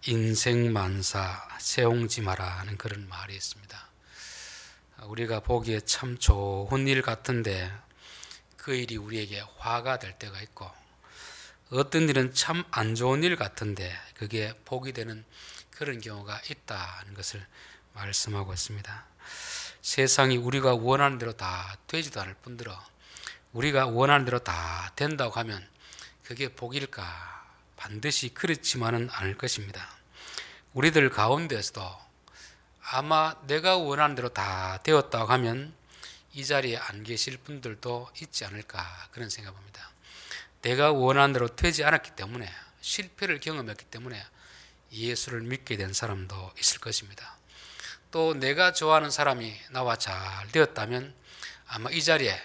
인생만사 세옹지 마라 하는 그런 말이 있습니다. 우리가 보기에 참 좋은 일 같은데 그 일이 우리에게 화가 될 때가 있고, 어떤 일은 참 안 좋은 일 같은데 그게 복이 되는 그런 경우가 있다는 것을 말씀하고 있습니다. 세상이 우리가 원하는 대로 다 되지도 않을 뿐더러 우리가 원하는 대로 다 된다고 하면 그게 복일까? 반드시 그렇지만은 않을 것입니다. 우리들 가운데서도 아마 내가 원하는 대로 다 되었다고 하면 이 자리에 안 계실 분들도 있지 않을까, 그런 생각합니다. 내가 원하는 대로 되지 않았기 때문에, 실패를 경험했기 때문에 예수를 믿게 된 사람도 있을 것입니다. 또 내가 좋아하는 사람이 나와 잘 되었다면 아마 이 자리에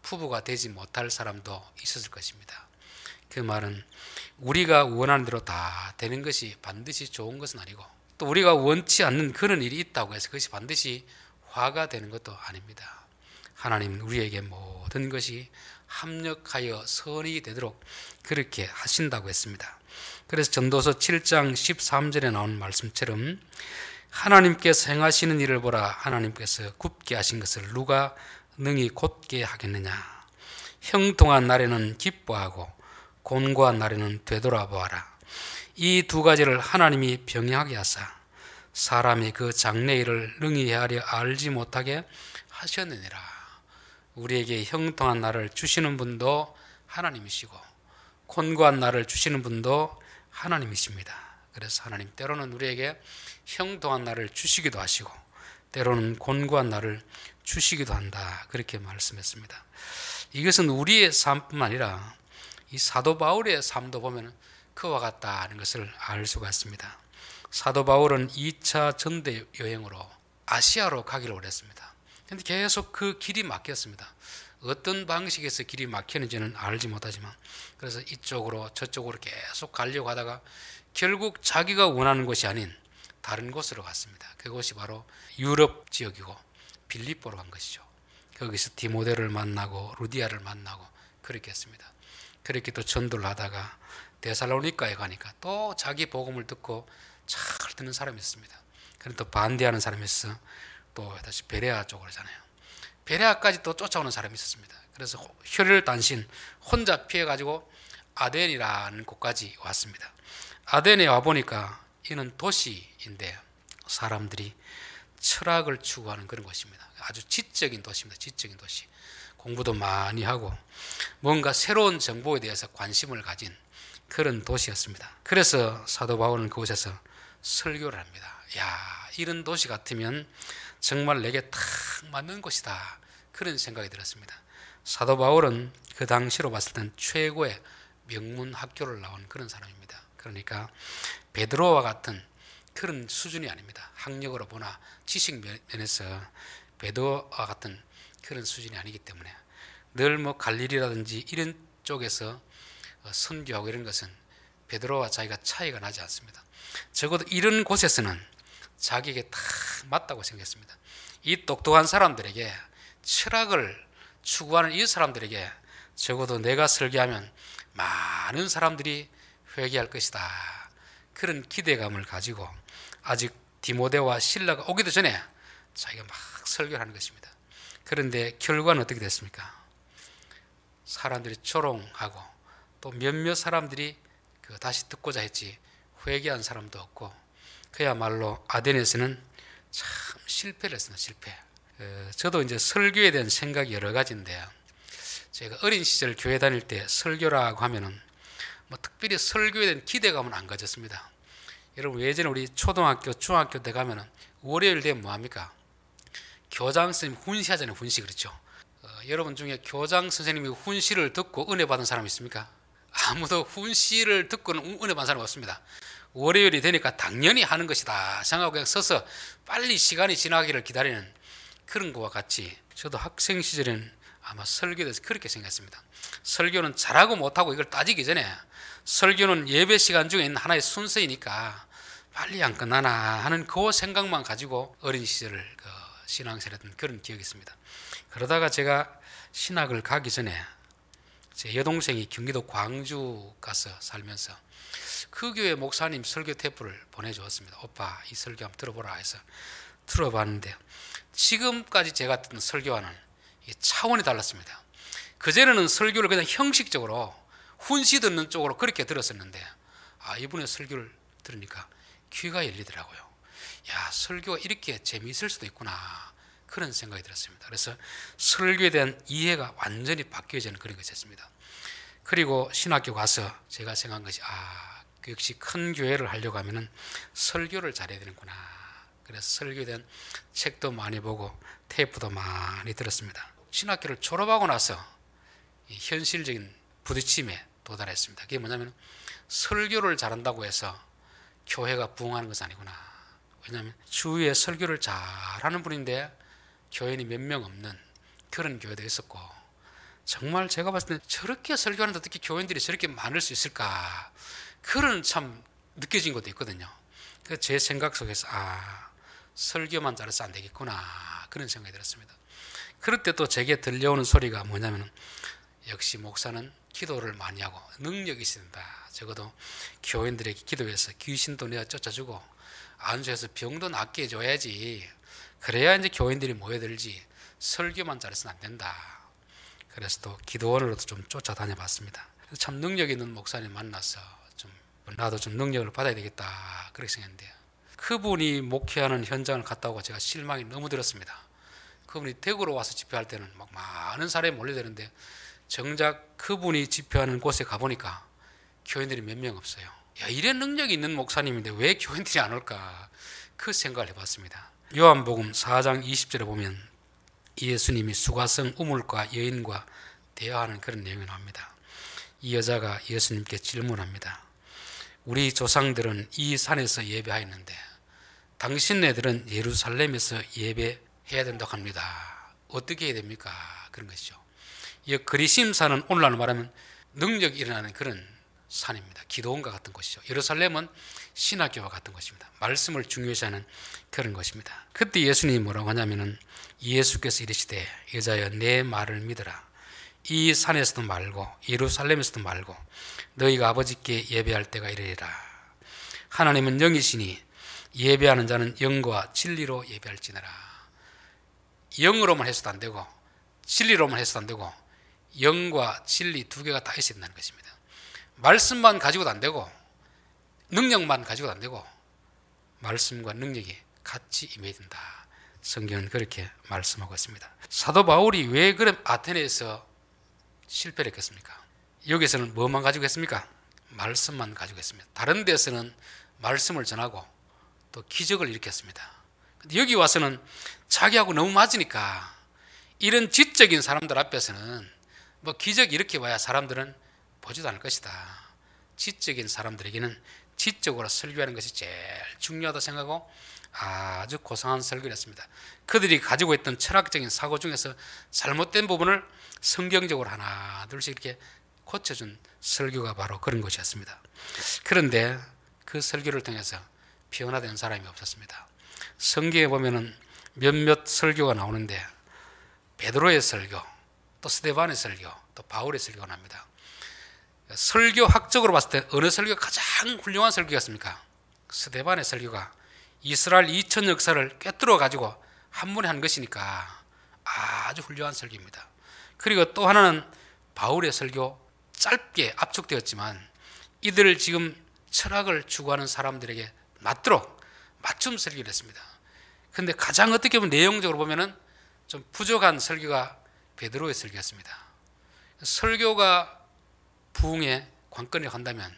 부부가 되지 못할 사람도 있었을 것입니다. 그 말은 우리가 원하는 대로 다 되는 것이 반드시 좋은 것은 아니고, 또 우리가 원치 않는 그런 일이 있다고 해서 그것이 반드시 화가 되는 것도 아닙니다. 하나님은 우리에게 모든 것이 합력하여 선이 되도록 그렇게 하신다고 했습니다. 그래서 전도서 7장 13절에 나오는 말씀처럼 하나님께서 행하시는 일을 보라. 하나님께서 굽게 하신 것을 누가 능히 곧게 하겠느냐. 형통한 날에는 기뻐하고 곤고한 날에는 되돌아보아라. 이 두 가지를 하나님이 병행하게 하사 사람이 그 장래일을 능히 헤아려 알지 못하게 하셨느니라. 우리에게 형통한 날을 주시는 분도 하나님이시고 곤고한 날을 주시는 분도 하나님이십니다. 그래서 하나님 때로는 우리에게 형통한 날을 주시기도 하시고 때로는 곤고한 날을 주시기도 한다, 그렇게 말씀했습니다. 이것은 우리의 삶뿐만 아니라 이 사도 바울의 삶도 보면 그와 같다는 것을 알 수가 있습니다. 사도 바울은 2차 전대 여행으로 아시아로 가기를 원했습니다. 그런데 계속 그 길이 막혔습니다. 어떤 방식에서 길이 막혔는지는 알지 못하지만, 그래서 이쪽으로 저쪽으로 계속 가려고 하다가 결국 자기가 원하는 곳이 아닌 다른 곳으로 갔습니다. 그곳이 바로 유럽 지역이고 빌립보로 간 것이죠. 거기서 디모데를 만나고 루디아를 만나고 그렇게 했습니다. 그렇게 또 전도를 하다가 데살로니가에 가니까 또 자기 복음을 듣고 잘 듣는 사람이 있습니다. 그런데 또 반대하는 사람이 있어 또 다시 베레아 쪽으로 가잖아요. 베레아까지 또 쫓아오는 사람이 있었습니다. 그래서 혈혈 단신 혼자 피해가지고 아덴이라는 곳까지 왔습니다. 아덴에 와보니까 이는 도시인데 사람들이 철학을 추구하는 그런 곳입니다. 아주 지적인 도시입니다. 지적인 도시. 공부도 많이 하고 뭔가 새로운 정보에 대해서 관심을 가진 그런 도시였습니다. 그래서 사도 바울은 그곳에서 설교를 합니다. 야, 이런 도시 같으면 정말 내게 딱 맞는 곳이다, 그런 생각이 들었습니다. 사도 바울은 그 당시로 봤을 땐 최고의 명문 학교를 나온 그런 사람입니다. 그러니까 베드로와 같은 그런 수준이 아닙니다. 학력으로 보나 지식 면에서 베드로와 같은 그런 수준이 아니기 때문에 늘 뭐 갈릴리라든지 이런 쪽에서 선교하고 이런 것은 베드로와 자기가 차이가 나지 않습니다. 적어도 이런 곳에서는 자기에게 딱 맞다고 생각했습니다. 이 똑똑한 사람들에게, 철학을 추구하는 이 사람들에게 적어도 내가 설교하면 많은 사람들이 회개할 것이다, 그런 기대감을 가지고 아직 디모데와 실라가 오기도 전에 자기가 막 설교를 하는 것입니다. 그런데 결과는 어떻게 됐습니까? 사람들이 조롱하고 또 몇몇 사람들이 다시 듣고자 했지 회개한 사람도 없고, 그야말로 아덴에서는 참 실패를 했습니다. 실패. 저도 이제 설교에 대한 생각이 여러 가지인데요. 제가 어린 시절 교회 다닐 때 설교라고 하면은 뭐 특별히 설교에 대한 기대감은 안 가졌습니다. 여러분, 예전에 우리 초등학교, 중학교 때 가면은 월요일 되면 뭐합니까? 교장 선생님 훈시하잖아요. 훈시. 그렇죠. 여러분 중에 교장 선생님이 훈시를 듣고 은혜 받은 사람 있습니까? 아무도 훈시를 듣고는 은혜 받은 사람이 없습니다. 월요일이 되니까 당연히 하는 것이다 생각하고 그냥 서서 빨리 시간이 지나기를 기다리는 그런 것과 같이 저도 학생 시절에는 아마 설교에 대해서 그렇게 생각했습니다. 설교는 잘하고 못하고 이걸 따지기 전에 설교는 예배 시간 중에 있는 하나의 순서이니까 빨리 안 끝나나 하는 그 생각만 가지고 어린 시절을 신앙생활했던 그런 기억이 있습니다. 그러다가 제가 신학을 가기 전에 제 여동생이 경기도 광주 가서 살면서 그 교회 목사님 설교 테이프를 보내주었습니다. 오빠 이 설교 한번 들어보라 해서 들어봤는데 지금까지 제가 듣는 설교와는 차원이 달랐습니다. 그전에는 설교를 그냥 형식적으로 훈시 듣는 쪽으로 그렇게 들었었는데 이분의 설교를 들으니까 귀가 열리더라고요. 야, 설교가 이렇게 재미있을 수도 있구나, 그런 생각이 들었습니다. 그래서 설교에 대한 이해가 완전히 바뀌어지는 그런 것이었습니다. 그리고 신학교 가서 제가 생각한 것이 역시 큰 교회를 하려고 하면은 설교를 잘해야 되는구나. 그래서 설교에 대한 책도 많이 보고 테이프도 많이 들었습니다. 신학교를 졸업하고 나서 현실적인 부딪힘에 도달했습니다. 그게 뭐냐면 설교를 잘한다고 해서 교회가 부흥하는 것은 아니구나. 왜냐하면 주위에 설교를 잘하는 분인데 교인이 몇 명 없는 그런 교회도 있었고, 정말 제가 봤을 때 저렇게 설교하는데 어떻게 교인들이 저렇게 많을 수 있을까, 그런 참 느껴진 것도 있거든요. 그래서 제 생각 속에서 설교만 잘해서 안 되겠구나, 그런 생각이 들었습니다. 그럴 때 또 제게 들려오는 소리가 뭐냐면 역시 목사는 기도를 많이 하고 능력이 있어야 된다. 적어도 교인들에게 기도해서 귀신도 내어 쫓아주고 안수해서 병도 낫게 해줘야지, 그래야 이제 교인들이 모여들지 설교만 잘해서는 안 된다. 그래서 또 기도원으로도 좀 쫓아다녀 봤습니다. 참 능력 있는 목사님 만나서 나도 좀 능력을 받아야 되겠다, 그렇게 생각했는데 그분이 목회하는 현장을 갔다 오고 제가 실망이 너무 들었습니다. 그분이 대구로 와서 집회할 때는 막 많은 사람이 몰려드는데 정작 그분이 집회하는 곳에 가보니까 교인들이 몇 명 없어요. 야, 이런 능력이 있는 목사님인데 왜 교인들이 안 올까, 그 생각을 해봤습니다. 요한복음 4장 20절에 보면 예수님이 수가성 우물가 여인과 대화하는 그런 내용이 나옵니다. 이 여자가 예수님께 질문합니다. 우리 조상들은 이 산에서 예배하였는데 당신네들은 예루살렘에서 예배해야 된다고 합니다. 어떻게 해야 됩니까? 그런 것이죠. 이 그리심산은 오늘날 말하면 능력이 일어나는 그런 산입니다. 기도원과 같은 곳이죠. 예루살렘은 신학교와 같은 곳입니다. 말씀을 중요시하는 그런 것입니다. 그때 예수님이 뭐라고 하냐면은 예수께서 이르시되 여자여 내 말을 믿어라. 이 산에서도 말고 예루살렘에서도 말고 너희가 아버지께 예배할 때가 이르리라. 하나님은 영이시니 예배하는 자는 영과 진리로 예배할지니라. 영으로만 해서도 안 되고 진리로만 해서도 안 되고 영과 진리 두 개가 다 있어야 된다는 것입니다. 말씀만 가지고도 안 되고 능력만 가지고도 안 되고 말씀과 능력이 같이 임해야 된다. 성경은 그렇게 말씀하고 있습니다. 사도 바울이 왜 그럼 아테네에서 실패를 했겠습니까? 여기서는 뭐만 가지고 했습니까? 말씀만 가지고 했습니다. 다른 데서는 말씀을 전하고 또 기적을 일으켰습니다. 근데 여기 와서는 자기하고 너무 맞으니까 이런 지적인 사람들 앞에서는 뭐 기적 이렇게 와야 사람들은 보지도 않을 것이다. 지적인 사람들에게는 지적으로 설교하는 것이 제일 중요하다고 생각하고 아주 고상한 설교를 했습니다. 그들이 가지고 있던 철학적인 사고 중에서 잘못된 부분을 성경적으로 하나 둘씩 이렇게 고쳐준 설교가 바로 그런 것이었습니다. 그런데 그 설교를 통해서 변화된 사람이 없었습니다. 성경에 보면은 몇몇 설교가 나오는데 베드로의 설교, 또 스데반의 설교, 또 바울의 설교가 납니다. 설교학적으로 봤을 때 어느 설교가 가장 훌륭한 설교였습니까? 스데반의 설교가 이스라엘 2000 역사를 꿰뚫어 가지고 한 번에 한 것이니까 아주 훌륭한 설교입니다. 그리고 또 하나는 바울의 설교, 짧게 압축되었지만 이들을 지금 철학을 추구하는 사람들에게 맞도록 맞춤 설교를 했습니다. 그런데 가장 어떻게 보면 내용적으로 보면은 좀 부족한 설교가 베드로의 설교였습니다. 설교가 부흥의 관건에 간다면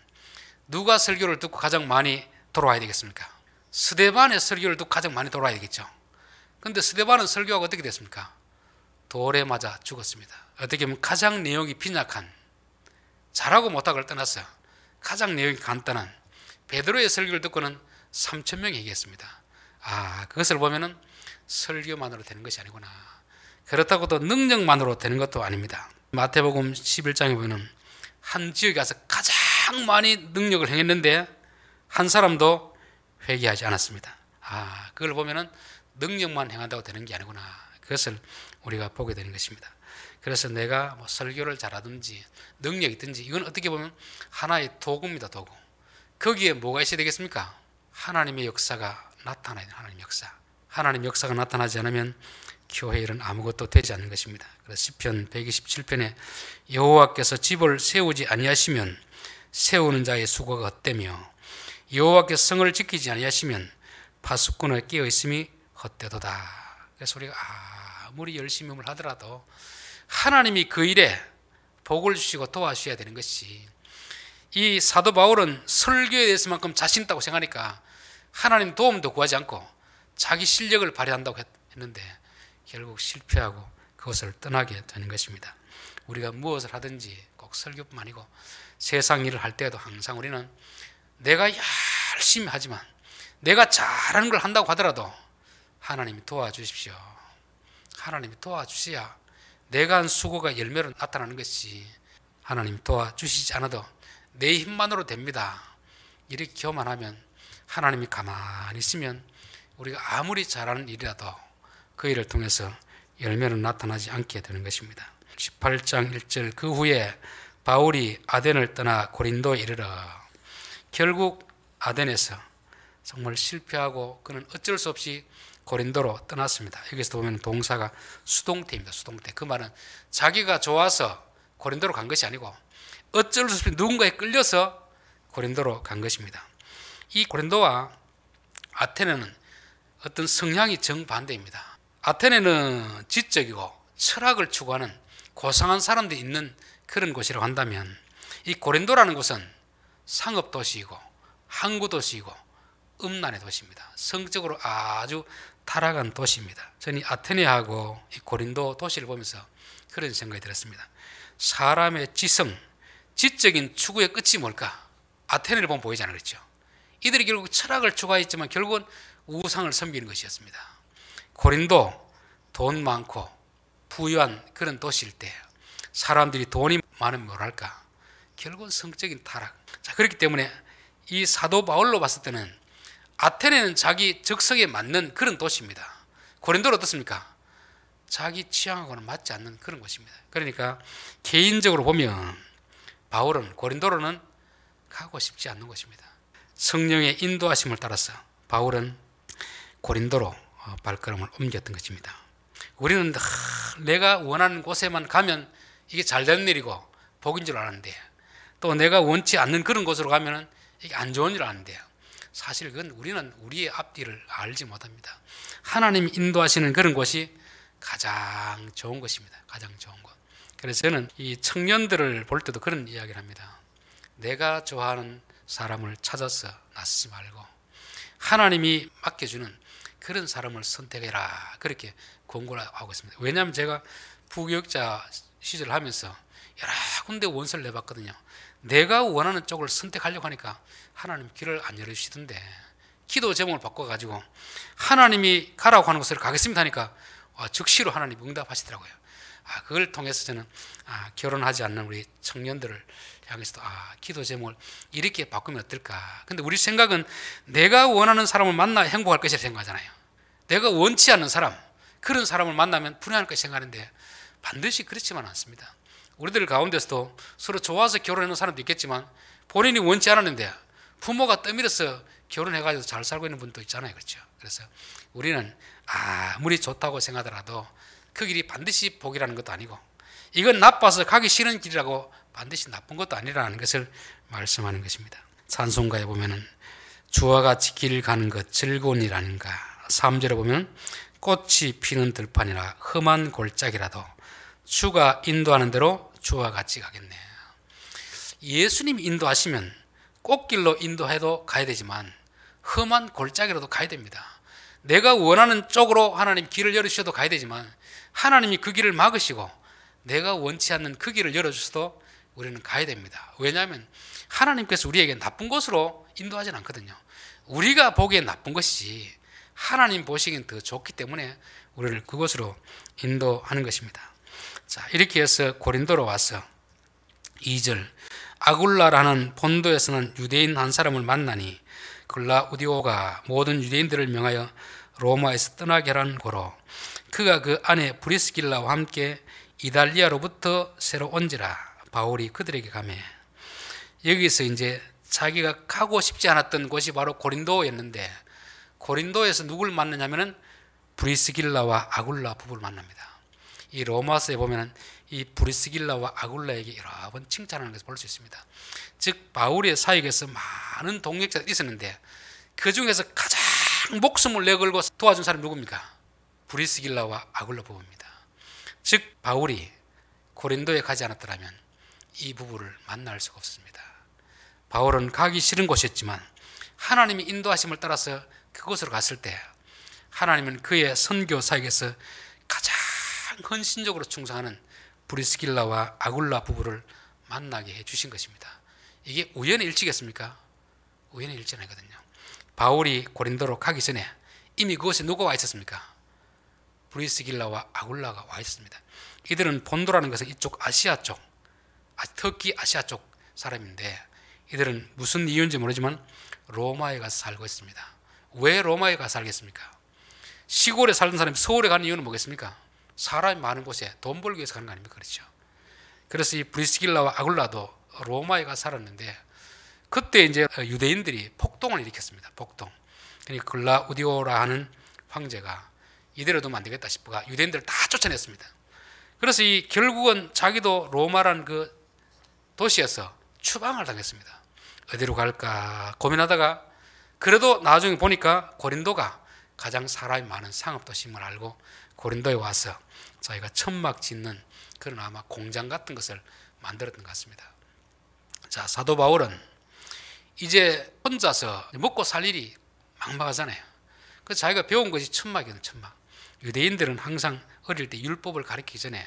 누가 설교를 듣고 가장 많이 돌아와야 되겠습니까? 스데반의 설교를 듣고 가장 많이 돌아와야 되겠죠. 그런데 스데반은 설교하고 어떻게 됐습니까? 돌에 맞아 죽었습니다. 어떻게 보면 가장 내용이 빈약한, 잘하고 못하고를 떠났어요. 가장 내용이 간단한 베드로의 설교를 듣고는 3,000명이 얘기했습니다. 그것을 보면은 설교만으로 되는 것이 아니구나. 그렇다고 또 능력만으로 되는 것도 아닙니다. 마태복음 11장에 보면 한 지역에 가서 가장 많이 능력을 행했는데 한 사람도 회개하지 않았습니다. 그걸 보면은 능력만 행한다고 되는 게 아니구나. 그것을 우리가 보게 되는 것입니다. 그래서 내가 뭐 설교를 잘하든지 능력이 있든지 이건 어떻게 보면 하나의 도구입니다. 도구. 거기에 뭐가 있어야 되겠습니까? 하나님의 역사가 나타나야 돼요. 하나님의 역사. 하나님의 역사가 나타나지 않으면 교회 일은 아무것도 되지 않는 것입니다. 그래서 시편 127편에 여호와께서 집을 세우지 아니하시면 세우는 자의 수고가 헛되며 여호와께서 성을 지키지 아니하시면 파수꾼의 깨어 있음이 헛되도다. 그래서 우리가 아무리 열심히 하더라도 하나님이 그 일에 복을 주시고 도와주셔야 되는 것이, 이 사도 바울은 설교에 대해서만큼 자신 있다고 생각하니까 하나님 도움도 구하지 않고 자기 실력을 발휘한다고 했는데 결국 실패하고 그것을 떠나게 되는 것입니다. 우리가 무엇을 하든지 꼭 설교뿐만 아니고 세상 일을 할 때에도 항상 우리는 내가 열심히 하지만 내가 잘하는 걸 한다고 하더라도 하나님이 도와주십시오. 하나님이 도와주셔야 내가 한 수고가 열매로 나타나는 것이, 하나님 도와주시지 않아도 내 힘만으로 됩니다. 이렇게 교만하면 하나님이 가만히 있으면 우리가 아무리 잘하는 일이라도 그 일을 통해서 열매는 나타나지 않게 되는 것입니다. 18장 1절 그 후에 바울이 아덴을 떠나 고린도에 이르러, 결국 아덴에서 정말 실패하고 그는 어쩔 수 없이 고린도로 떠났습니다. 여기서 보면 동사가 수동태입니다. 수동태. 그 말은 자기가 좋아서 고린도로 간 것이 아니고 어쩔 수 없이 누군가에 끌려서 고린도로 간 것입니다. 이 고린도와 아테네는 어떤 성향이 정반대입니다. 아테네는 지적이고 철학을 추구하는 고상한 사람들이 있는 그런 곳이라고 한다면, 이 고린도라는 곳은 상업도시이고 항구도시이고 음란의 도시입니다. 성적으로 아주 타락한 도시입니다. 저는 이 아테네하고 이 고린도 도시를 보면서 그런 생각이 들었습니다. 사람의 지성, 지적인 추구의 끝이 뭘까? 아테네를 보면 보이지 않았죠. 그렇죠? 이들이 결국 철학을 추구했지만 결국은 우상을 섬기는 것이었습니다. 고린도, 돈 많고 부유한 그런 도시일 때 사람들이 돈이 많으면 뭐랄까? 결국은 성적인 타락. 자, 그렇기 때문에 이 사도 바울로 봤을 때는 아테네는 자기 적성에 맞는 그런 도시입니다. 고린도는 어떻습니까? 자기 취향하고는 맞지 않는 그런 곳입니다. 그러니까 개인적으로 보면 바울은 고린도로는 가고 싶지 않는 곳입니다. 성령의 인도하심을 따라서 바울은 고린도로 발걸음을 옮겼던 것입니다. 우리는 내가 원하는 곳에만 가면 이게 잘 되는 일이고 복인 줄 아는데, 또 내가 원치 않는 그런 곳으로 가면 이게 안 좋은 줄 아는데요. 사실 그건 우리는 우리의 앞뒤를 알지 못합니다. 하나님이 인도하시는 그런 곳이 가장 좋은 것입니다. 가장 좋은 곳. 그래서 저는 이 청년들을 볼 때도 그런 이야기를 합니다. 내가 좋아하는 사람을 찾아서 나서지 말고 하나님이 맡겨주는 그런 사람을 선택해라, 그렇게 권고를 하고 있습니다. 왜냐하면 제가 부교육자 시절을 하면서 여러 군데 원서를 내봤거든요. 내가 원하는 쪽을 선택하려고 하니까 하나님 길을 안 열어주시던데, 기도 제목을 바꿔가지고 하나님이 가라고 하는 곳으로 가겠습니다 하니까 즉시로 하나님 응답하시더라고요. 그걸 통해서 저는 결혼하지 않는 우리 청년들을 향해서도 기도 제목을 이렇게 바꾸면 어떨까. 근데 우리 생각은 내가 원하는 사람을 만나 행복할 것이라 생각하잖아요. 내가 원치 않는 사람, 그런 사람을 만나면 불행할 것이 생각하는데 반드시 그렇지만 않습니다. 우리들 가운데서도 서로 좋아서 결혼하는 사람도 있겠지만 본인이 원치 않았는데 부모가 떠밀어서 결혼해가지고 잘 살고 있는 분도 있잖아요. 그렇죠? 그래서 우리는 아무리 좋다고 생각하더라도 그 길이 반드시 복이라는 것도 아니고, 이건 나빠서 가기 싫은 길이라고 반드시 나쁜 것도 아니라는 것을 말씀하는 것입니다. 찬송가에 보면은 주와 같이 길 가는 것 즐거운 일 아닌가. 3절에 보면 꽃이 피는 들판이라 험한 골짜기라도 주가 인도하는 대로 주와 같이 가겠네. 예수님이 인도하시면 꽃길로 인도해도 가야 되지만 험한 골짜기라도 가야 됩니다. 내가 원하는 쪽으로 하나님 길을 열어주셔도 가야 되지만 하나님이 그 길을 막으시고 내가 원치 않는 그 길을 열어주셔도 우리는 가야 됩니다. 왜냐하면 하나님께서 우리에게 나쁜 곳으로 인도하지는 않거든요. 우리가 보기엔 나쁜 것이 하나님 보시기엔 더 좋기 때문에 우리를 그곳으로 인도하는 것입니다. 자, 이렇게 해서 고린도로 와서 2절 아굴라라는 본도에서는 유대인 한 사람을 만나니 글라우디오가 모든 유대인들을 명하여 로마에서 떠나게 하라는 고로 그가 그 아내 브리스길라와 함께 이달리아로부터 새로 온지라 바울이 그들에게 가매. 여기서 이제 자기가 가고 싶지 않았던 곳이 바로 고린도였는데, 고린도에서 누굴 만나냐면은 브리스길라와 아굴라 부부를 만납니다. 이 로마서에 보면은 이 브리스길라와 아굴라에게 여러 번 칭찬하는 것을 볼 수 있습니다. 즉 바울의 사역에서 많은 동역자들이 있었는데 그 중에서 가장 목숨을 내걸고 도와준 사람이 누굽니까? 브리스길라와 아굴라 부부입니다. 즉 바울이 고린도에 가지 않았더라면 이 부부를 만날 수가 없습니다. 바울은 가기 싫은 곳이었지만 하나님의 인도하심을 따라서 그곳으로 갔을 때 하나님은 그의 선교 사역에서 가장 헌신적으로 충성하는 브리스길라와 아굴라 부부를 만나게 해주신 것입니다. 이게 우연의 일치겠습니까? 우연의 일치는 아니거든요. 바울이 고린도로 가기 전에 이미 그곳에 누가 와 있었습니까? 브리스길라와 아굴라가 와 있습니다. 이들은 본도라는 것은 이쪽 아시아 쪽, 터키 아시아 쪽 사람인데 이들은 무슨 이유인지 모르지만 로마에 가서 살고 있습니다. 왜 로마에 가서 살겠습니까? 시골에 살던 사람이 서울에 가는 이유는 뭐겠습니까? 사람이 많은 곳에 돈 벌기 위해서 가는 거 아닙니까? 그렇죠. 그래서 이 브리스길라와 아굴라도 로마에 가서 살았는데 그때 이제 유대인들이 폭동을 일으켰습니다. 폭동. 그러니까 글라우디오라 하는 황제가 이대로 두면 안 되겠다 싶어가 유대인들을 다 쫓아냈습니다. 그래서 이 결국은 자기도 로마라는 그 도시에서 추방을 당했습니다. 어디로 갈까 고민하다가 그래도 나중에 보니까 고린도가 가장 사람이 많은 상업도시임을 알고 고린도에 와서 자기가 천막 짓는 그런 아마 공장 같은 것을 만들었던 것 같습니다. 자, 사도 바울은 이제 혼자서 먹고 살 일이 막막하잖아요. 그래서 자기가 배운 것이 천막이거든요. 천막. 유대인들은 항상 어릴 때 율법을 가르치기 전에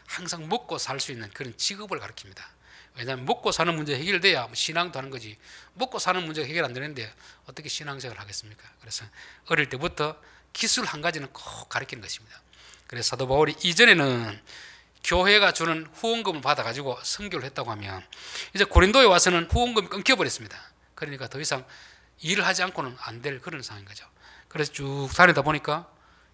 항상 먹고 살 수 있는 그런 직업을 가르칩니다. 왜냐하면 먹고 사는 문제 해결돼야 신앙도 하는 거지, 먹고 사는 문제가 해결 안 되는데 어떻게 신앙생활을 하겠습니까? 그래서 어릴 때부터 기술 한 가지는 꼭 가르치는 것입니다. 그래서 사도 바울이 이전에는 교회가 주는 후원금을 받아가지고 선교를 했다고 하면 이제 고린도에 와서는 후원금이 끊겨버렸습니다. 그러니까 더 이상 일을 하지 않고는 안 될 그런 상황인 거죠. 그래서 쭉 다니다 보니까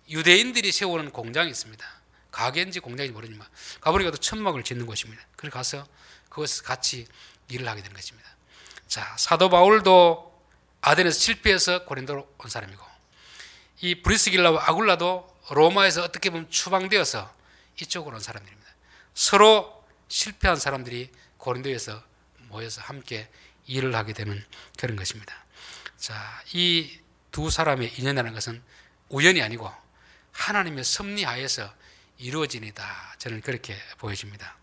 유대인들이 세우는 공장이 있습니다. 가게인지 공장인지 모르지만 가보니까 또 천막을 짓는 곳입니다. 그래서 가서 그것에서 같이 일을 하게 된 것입니다. 자, 사도 바울도 아덴에서 실패해서 고린도로 온 사람이고 이 브리스길라와 아굴라도 로마에서 어떻게 보면 추방되어서 이쪽으로 온 사람들입니다. 서로 실패한 사람들이 고린도에서 모여서 함께 일을 하게 되는 그런 것입니다. 자, 이 두 사람의 인연이라는 것은 우연이 아니고 하나님의 섭리하에서 이루어지니다. 저는 그렇게 보여집니다.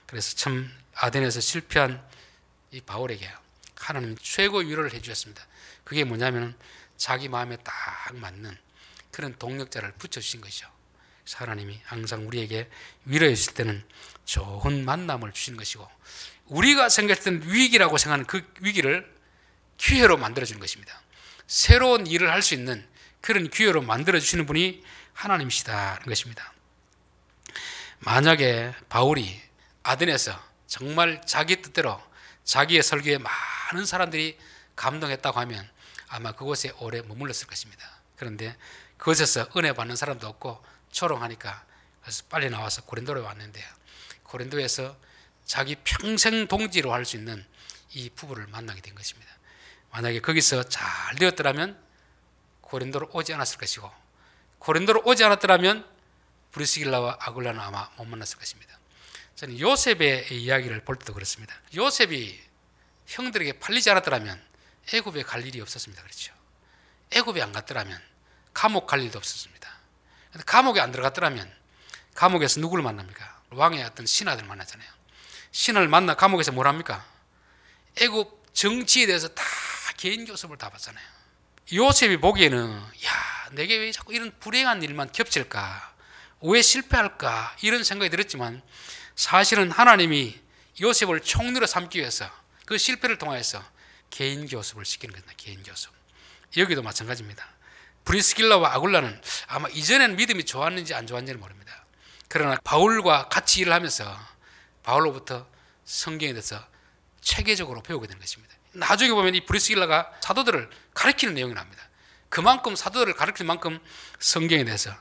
그래서 참 아덴에서 실패한 이 바울에게 하나님 최고의 위로를 해주셨습니다. 그게 뭐냐면 자기 마음에 딱 맞는 그런 동력자를 붙여주신 것이죠. 그래서 하나님이 항상 우리에게 위로해 주실 때는 좋은 만남을 주시는 것이고 우리가 생각했던 위기라고 생각하는 그 위기를 기회로 만들어주는 것입니다. 새로운 일을 할 수 있는 그런 기회로 만들어주시는 분이 하나님이시다는 것입니다. 만약에 바울이 아덴에서 정말 자기 뜻대로 자기의 설교에 많은 사람들이 감동했다고 하면 아마 그곳에 오래 머물렀을 것입니다. 그런데 그곳에서 은혜 받는 사람도 없고 초롱하니까 그래서 빨리 나와서 고린도로 왔는데 고린도에서 자기 평생 동지로 할 수 있는 이 부부를 만나게 된 것입니다. 만약에 거기서 잘 되었더라면 고린도로 오지 않았을 것이고 고린도로 오지 않았더라면 브리스길라와 아굴라는 아마 못 만났을 것입니다. 저는 요셉의 이야기를 볼 때도 그렇습니다. 요셉이 형들에게 팔리지 않았더라면 애굽에 갈 일이 없었습니다. 그렇죠? 애굽에 안 갔더라면 감옥 갈 일도 없었습니다. 근데 감옥에 안 들어갔더라면 감옥에서 누구를 만납니까? 왕의 어떤 신하들 만나잖아요. 신하를 만나 감옥에서 뭘 합니까? 애굽 정치에 대해서 다 개인 교섭을 다 받잖아요. 요셉이 보기에는 야, 내게 왜 자꾸 이런 불행한 일만 겹칠까? 왜 실패할까? 이런 생각이 들었지만 사실은 하나님이 요셉을 총리로 삼기 위해서 그 실패를 통해서 개인 교섭을 시키는 겁니다. 개인 교섭. 여기도 마찬가지입니다. 브리스길라와 아굴라는 아마 이전에는 믿음이 좋았는지 안 좋았는지는 모릅니다. 그러나 바울과 같이 일을 하면서 바울로부터 성경에 대해서 체계적으로 배우게 되는 것입니다. 나중에 보면 이 브리스길라가 사도들을 가르치는 내용이 나옵니다. 그만큼 사도들을 가르칠 만큼 성경에 대해서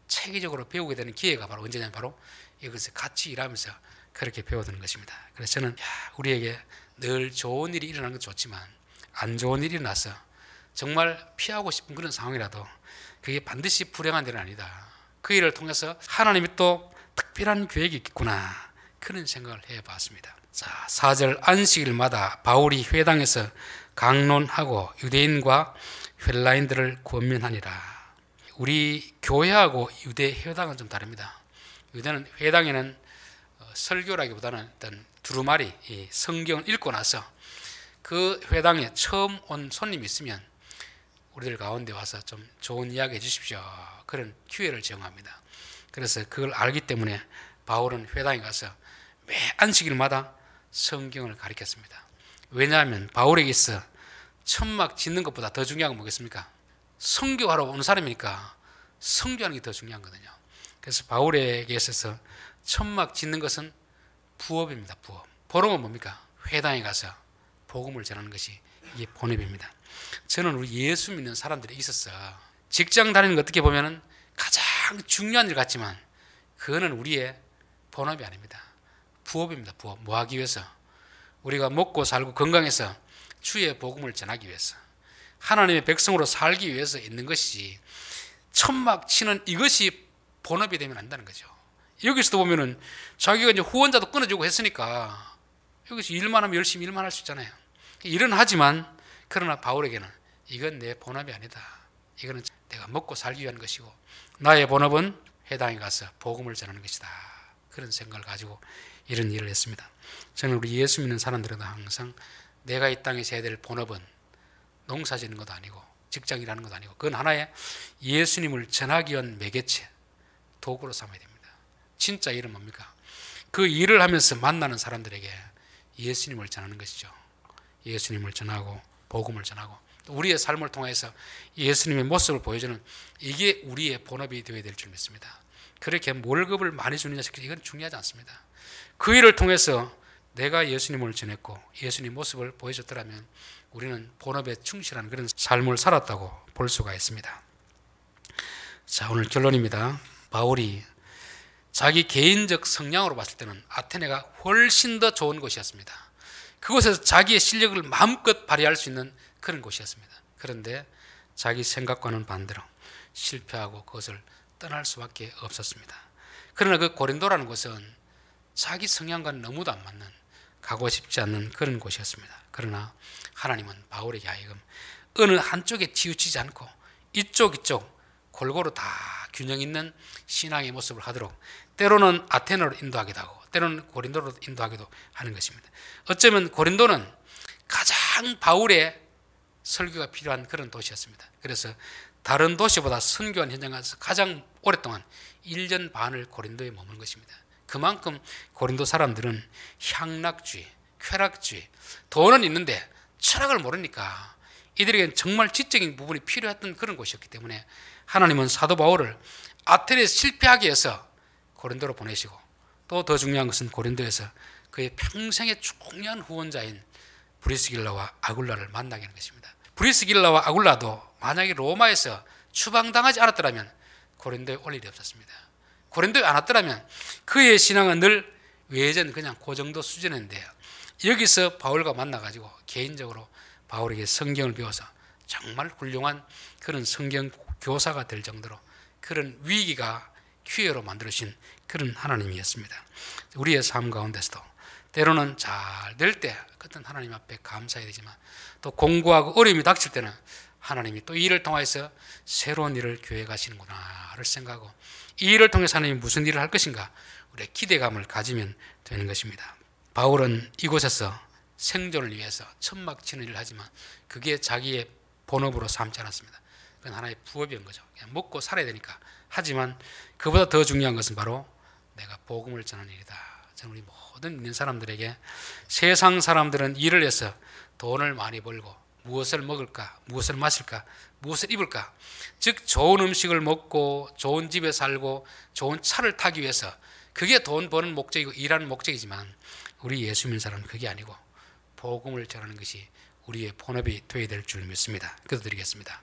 체계적으로 배우게 되는 기회가 바로 언제냐면 바로 이것을 같이 일하면서 그렇게 배워드는 것입니다. 그래서 저는 우리에게 늘 좋은 일이 일어나는 건 좋지만 안 좋은 일이 나서 정말 피하고 싶은 그런 상황이라도 그게 반드시 불행한 일은 아니다. 그 일을 통해서 하나님이 또 특별한 계획이 있겠구나, 그런 생각을 해봤습니다. 자, 4절 안식일마다 바울이 회당에서 강론하고 유대인과 헬라인들을 권면하니라. 우리 교회하고 유대 회당은 좀 다릅니다. 유대는 회당에는 설교라기보다는 어떤 두루마리 성경을 읽고 나서 그 회당에 처음 온 손님이 있으면 우리들 가운데 와서 좀 좋은 이야기 해주십시오, 그런 기회를 제공합니다. 그래서 그걸 알기 때문에 바울은 회당에 가서 매 안식일마다 성경을 가르쳤습니다. 왜냐하면 바울에게 있어 천막 짓는 것보다 더 중요한 건 뭐겠습니까? 선교하러 오는 사람이니까 선교하는 게 더 중요한 거거든요. 그래서 바울에게 있어서 천막 짓는 것은 부업입니다. 부업. 본업은 뭡니까? 회당에 가서 복음을 전하는 것이 이게 본업입니다. 저는 우리 예수 믿는 사람들이 있었어. 직장 다니는 거 어떻게 보면 가장 중요한 일 같지만 그거는 우리의 본업이 아닙니다. 부업입니다. 부업. 뭐 하기 위해서? 우리가 먹고 살고 건강해서 주의 복음을 전하기 위해서, 하나님의 백성으로 살기 위해서 있는 것이, 천막 치는 이것이 본업이 되면 안 된다는 거죠. 여기서도 보면은 자기가 이제 후원자도 끊어주고 했으니까 여기서 일만 하면 열심히 일만 할 수 있잖아요. 일은 하지만 그러나 바울에게는 이건 내 본업이 아니다. 이거는 내가 먹고 살기 위한 것이고 나의 본업은 회당에 가서 복음을 전하는 것이다. 그런 생각을 가지고 이런 일을 했습니다. 저는 우리 예수 믿는 사람들에도 항상 내가 이 땅에서 해야 될 본업은 농사 짓는 것도 아니고 직장이라는 것도 아니고 그건 하나의 예수님을 전하기 위한 매개체, 도구로 삼아야 됩니다. 진짜 일은 뭡니까? 그 일을 하면서 만나는 사람들에게 예수님을 전하는 것이죠. 예수님을 전하고 복음을 전하고 우리의 삶을 통해서 예수님의 모습을 보여주는, 이게 우리의 본업이 되어야 될 줄 믿습니다. 그렇게 월급을 많이 주느냐 이건 중요하지 않습니다. 그 일을 통해서 내가 예수님을 전했고 예수님 모습을 보여줬더라면 우리는 본업에 충실한 그런 삶을 살았다고 볼 수가 있습니다. 자, 오늘 결론입니다. 바울이 자기 개인적 성향으로 봤을 때는 아테네가 훨씬 더 좋은 곳이었습니다. 그곳에서 자기의 실력을 마음껏 발휘할 수 있는 그런 곳이었습니다. 그런데 자기 생각과는 반대로 실패하고 그것을 떠날 수밖에 없었습니다. 그러나 그 고린도라는 곳은 자기 성향과는 너무도 안 맞는, 가고 싶지 않는 그런 곳이었습니다. 그러나 하나님은 바울에게 하여금 어느 한쪽에 치우치지 않고 이쪽 골고루 다 균형 있는 신앙의 모습을 하도록 때로는 아테네로 인도하기도 하고 때로는 고린도로 인도하기도 하는 것입니다. 어쩌면 고린도는 가장 바울의 설교가 필요한 그런 도시였습니다. 그래서 다른 도시보다 선교한 현장에서 가장 오랫동안 1년 반을 고린도에 머무는 것입니다. 그만큼 고린도 사람들은 향락주의, 쾌락주의, 돈은 있는데 철학을 모르니까 이들에게는 정말 지적인 부분이 필요했던 그런 곳이었기 때문에 하나님은 사도 바울을 아테네에서 실패하게 해서 고린도로 보내시고 또 더 중요한 것은 고린도에서 그의 평생의 중요한 후원자인 브리스길라와 아굴라를 만나게 하는 것입니다. 브리스길라와 아굴라도 만약에 로마에서 추방당하지 않았더라면 고린도에 올 일이 없었습니다. 고린도에 안 왔더라면 그의 신앙은 늘 외전 그냥 그 정도 수준인데요. 여기서 바울과 만나가지고 개인적으로 바울에게 성경을 배워서 정말 훌륭한 그런 성경 교사가 될 정도로 그런 위기가 기회로 만들어주신 그런 하나님이었습니다. 우리의 삶 가운데서도 때로는 잘 될 때 그땐 하나님 앞에 감사해야 되지만 또 공고하고 어려움이 닥칠 때는 하나님이 또 이 일을 통해서 새로운 일을 계획 하시는구나를 생각하고 이 일을 통해서 하나님이 무슨 일을 할 것인가 우리의 기대감을 가지면 되는 것입니다. 바울은 이곳에서 생존을 위해서 천막 치는 일을 하지만 그게 자기의 본업으로 삼지 않았습니다. 그건 하나의 부업인 거죠. 그냥 먹고 살아야 되니까. 하지만 그보다 더 중요한 것은 바로 내가 복음을 전하는 일이다. 저는 우리 모든 믿는 사람들에게 세상 사람들은 일을 해서 돈을 많이 벌고 무엇을 먹을까, 무엇을 마실까, 무엇을 입을까, 즉 좋은 음식을 먹고 좋은 집에 살고 좋은 차를 타기 위해서 그게 돈 버는 목적이고 일하는 목적이지만 우리 예수 믿는 사람은 그게 아니고 복음을 전하는 것이 우리의 본업이 되어야 될 줄 믿습니다. 기도드리겠습니다.